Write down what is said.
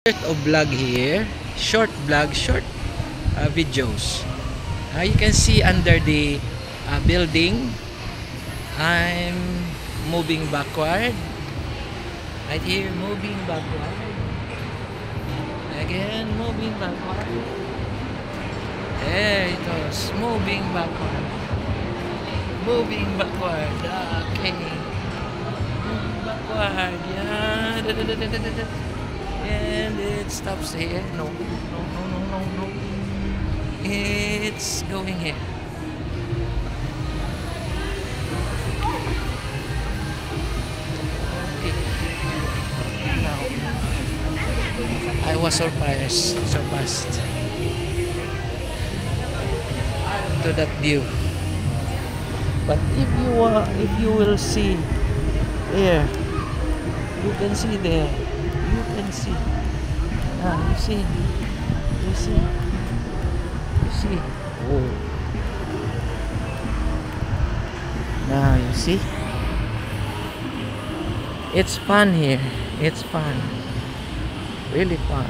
Of vlog here, short vlog, short videos. You can see under the building, I'm moving backward. Right here, moving backward. Again, moving backward. There it goes, moving backward. Moving backward. Okay. Moving backward. Yeah. And it stops here. No, no, no, no, no, no. It's going here. Okay. Now, I was surpassed to that view. But if you will see there, you can see there. You can see. You see. You see. You see. Oh. Now you see. It's fun here. It's fun. Really fun.